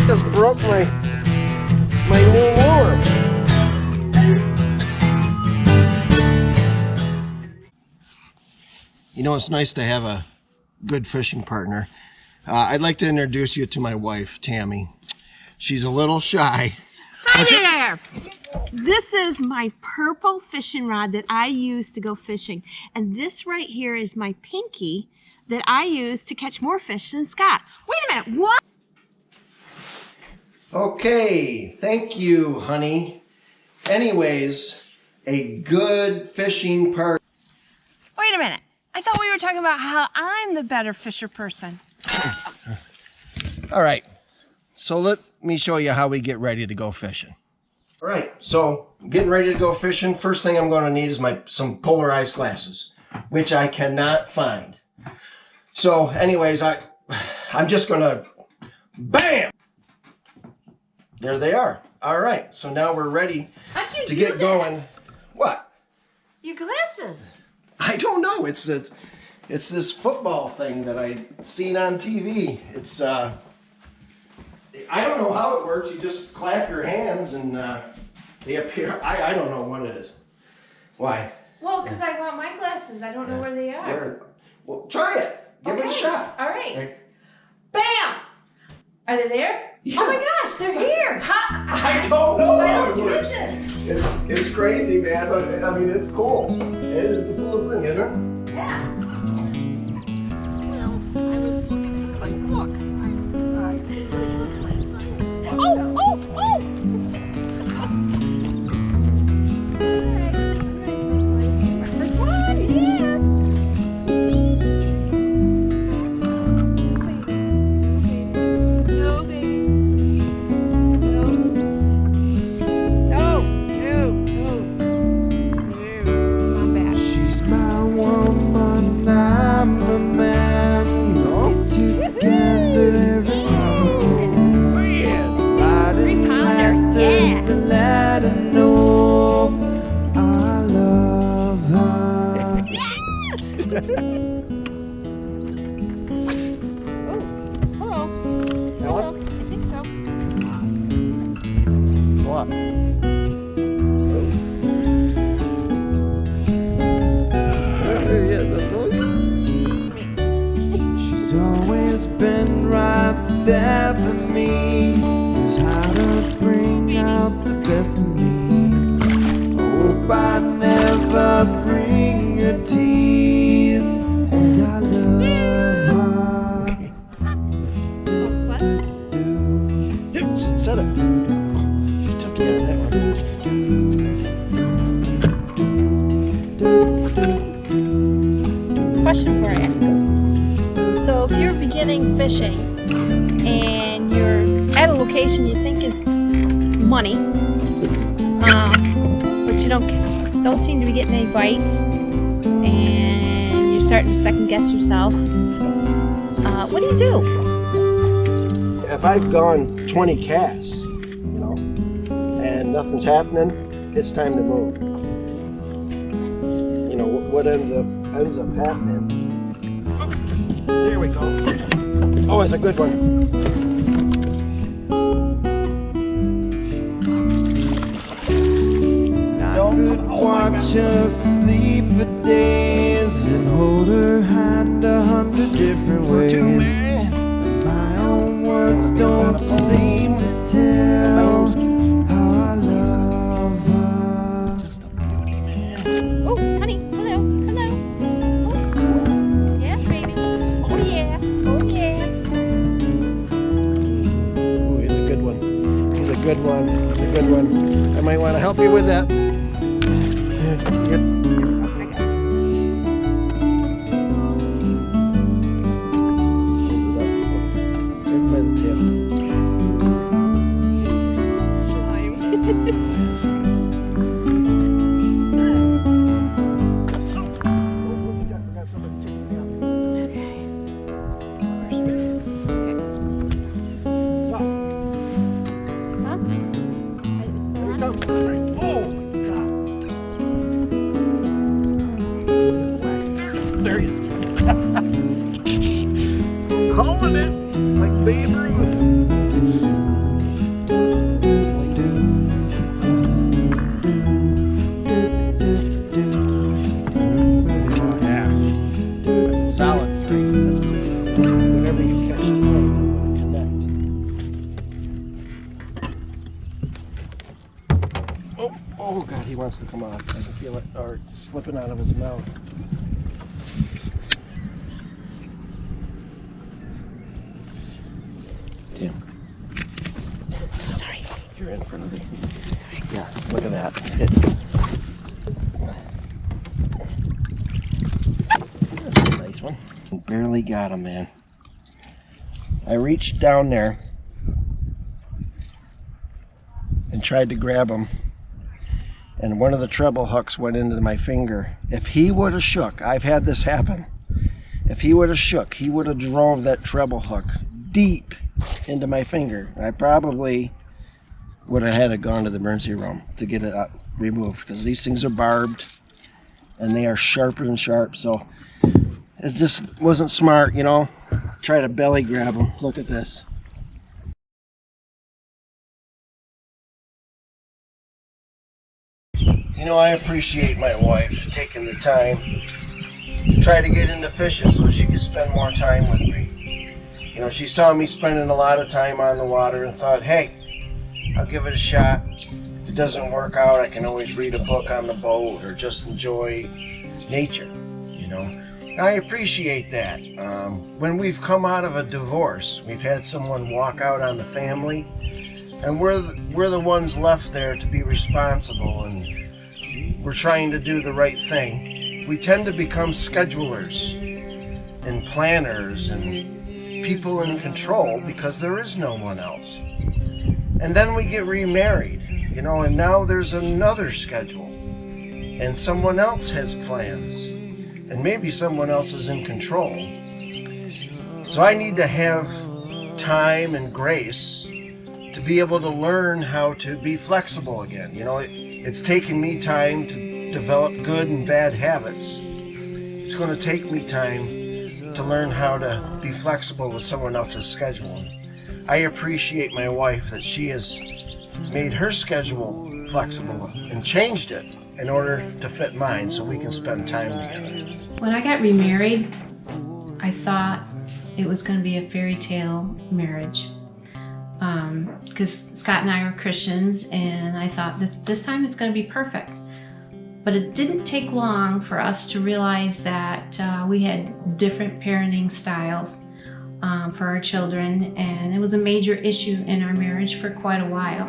just broke my new lure. You know, it's nice to have a good fishing partner. I'd like to introduce you to my wife, Tammy. She's a little shy. Hi there! This is my purple fishing rod that I use to go fishing. And this right here is my pinky that I use to catch more fish than Scott. Wait a minute, what? Okay, thank you, honey. Anyways, a good fishing partner. Wait a minute. I thought we were talking about how I'm the better fisher person. All right, so let me show you how we get ready to go fishing. All right, so getting ready to go fishing. First thing I'm going to need is some polarized glasses, which I cannot find. So anyways, I'm just going to, bam! There they are. All right, so now we're ready to get going. What? Your glasses. I don't know. It's this football thing that I seen on TV. It's I don't know how it works. You just clap your hands and they appear. I don't know what it is. Why? Well, because I want my glasses. I don't know where they are. Well, try it. Give it a shot. All right. Bam! Are they there? Yeah. Oh my gosh, they're here. I don't know how it works. This. It's crazy, man, but I mean, it's cool. It is the coolest thing, isn't it? Yeah. Well, I was looking for like, look. Oh! She's always been right there for me. Knows how to bring out the best in me. Hope I never bring her tears, as I love her. What? Yep, set it. She took you out of that one. Question for you. So if you're beginning fishing and you're at a location you think is money, but you don't seem to be getting any bites, and you're starting to second guess yourself, what do you do? If I've gone 20 casts, and nothing's happening, it's time to move. What ends up happening. There we go. Oh, it's a good one. I could watch her sleep for days and hold her hand 100 different ways. My own words don't seem to tell how I love her. Oh, honey, hello. Oh, yes, baby. Oh, yeah. Oh, he's a good one. He's a good one. I might want to help you with that. Get. By the tail. Calling it like Babe Ruth. Oh God, he wants to come off. I can feel it, or slipping out of his mouth. Damn. Sorry. You're in front of me. Yeah, look at that. That's a nice one. Barely got him, man. I reached down there and tried to grab him, and one of the treble hooks went into my finger. If he would have shook, I've had this happen. If he would have shook, he would have drove that treble hook deep into my finger. I probably would have had it gone to the emergency room to get it removed, because these things are barbed and they are sharper than sharp. So it just wasn't smart, you know. Try to belly grab them. Look at this. You know, I appreciate my wife taking the time to try to get into fishing so she could spend more time with me. You know, she saw me spending a lot of time on the water and thought, hey, I'll give it a shot. If it doesn't work out, I can always read a book on the boat or just enjoy nature, you know. And I appreciate that. When we've come out of a divorce, we've had someone walk out on the family, and we're the ones left there to be responsible, and we're trying to do the right thing. We tend to become schedulers and planners and people in control because there is no one else. And then we get remarried, you know, and now there's another schedule and someone else has plans and maybe someone else is in control. So I need to have time and grace to be able to learn how to be flexible again. You know, it's taken me time to develop good and bad habits. It's going to take me time to learn how to be flexible with someone else's schedule. I appreciate my wife that she has made her schedule flexible and changed it in order to fit mine so we can spend time together. When I got remarried, I thought it was going to be a fairy tale marriage. Because Scott and I are Christians, and I thought this time it's going to be perfect. But it didn't take long for us to realize that we had different parenting styles for our children, and it was a major issue in our marriage for quite a while.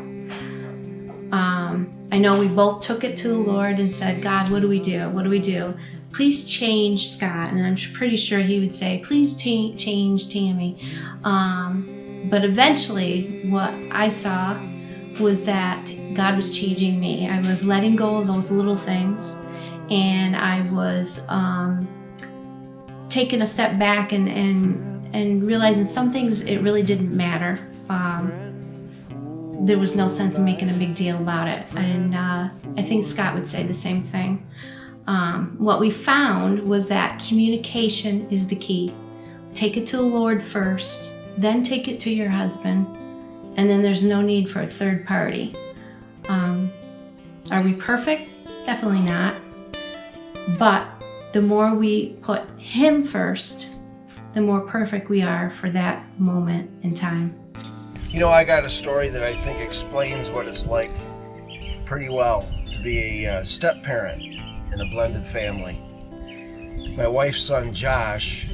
I know we both took it to the Lord and said, God, what do we do? What do we do? Please change Scott. And I'm pretty sure he would say, please change Tammy. But eventually what I saw was that God was changing me. I was letting go of those little things, and I was taking a step back and realizing some things, it really didn't matter. There was no sense in making a big deal about it. And I think Scott would say the same thing. What we found was that communication is the key. Take it to the Lord first, then take it to your husband, and then there's no need for a third party. Are we perfect? Definitely not. But the more we put him first, the more perfect we are for that moment in time. You know, I got a story that I think explains what it's like pretty well to be a step-parent in a blended family. My wife's son, Josh,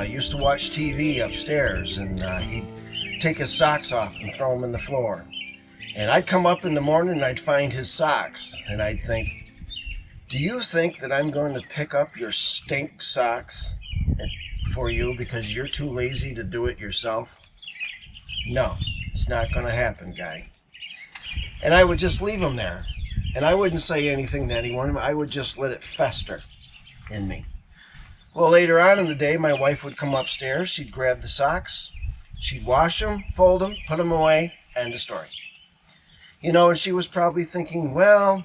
used to watch TV upstairs, and he'd take his socks off and throw them in the floor. And I'd come up in the morning and I'd find his socks, and I'd think, do you think that I'm going to pick up your stink socks for you because you're too lazy to do it yourself? No, it's not going to happen, guy. And I would just leave them there. And I wouldn't say anything to anyone. I would just let it fester in me. Well, later on in the day, my wife would come upstairs. She'd grab the socks. She'd wash them, fold them, put them away, end of story. You know, and she was probably thinking, well,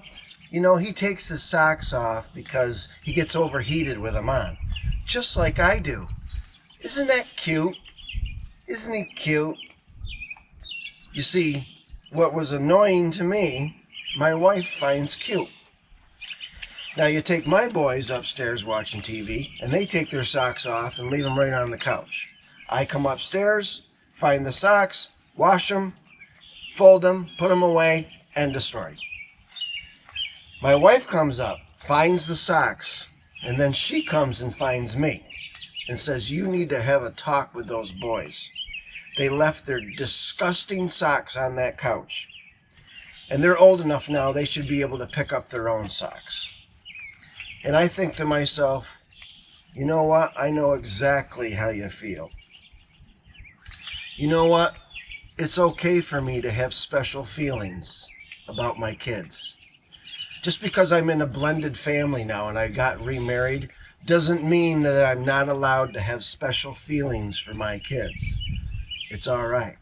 you know, he takes his socks off because he gets overheated with them on. Just like I do. Isn't that cute? Isn't he cute? You see, what was annoying to me, my wife finds cute. Now you take my boys upstairs watching TV, and they take their socks off and leave them right on the couch. I come upstairs, find the socks, wash them, fold them, put them away, end of story. My wife comes up, finds the socks, and then she comes and finds me and says, you need to have a talk with those boys. They left their disgusting socks on that couch. And they're old enough now, they should be able to pick up their own socks. And I think to myself, you know what? I know exactly how you feel. You know what? It's okay for me to have special feelings about my kids. Just because I'm in a blended family now and I got remarried doesn't mean that I'm not allowed to have special feelings for my kids. It's all right.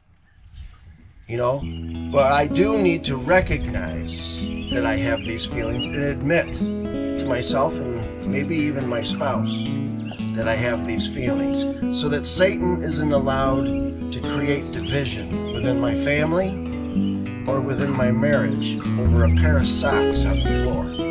You know, but I do need to recognize that I have these feelings and admit to myself and maybe even my spouse that I have these feelings, so that Satan isn't allowed to create division within my family or within my marriage over a pair of socks on the floor.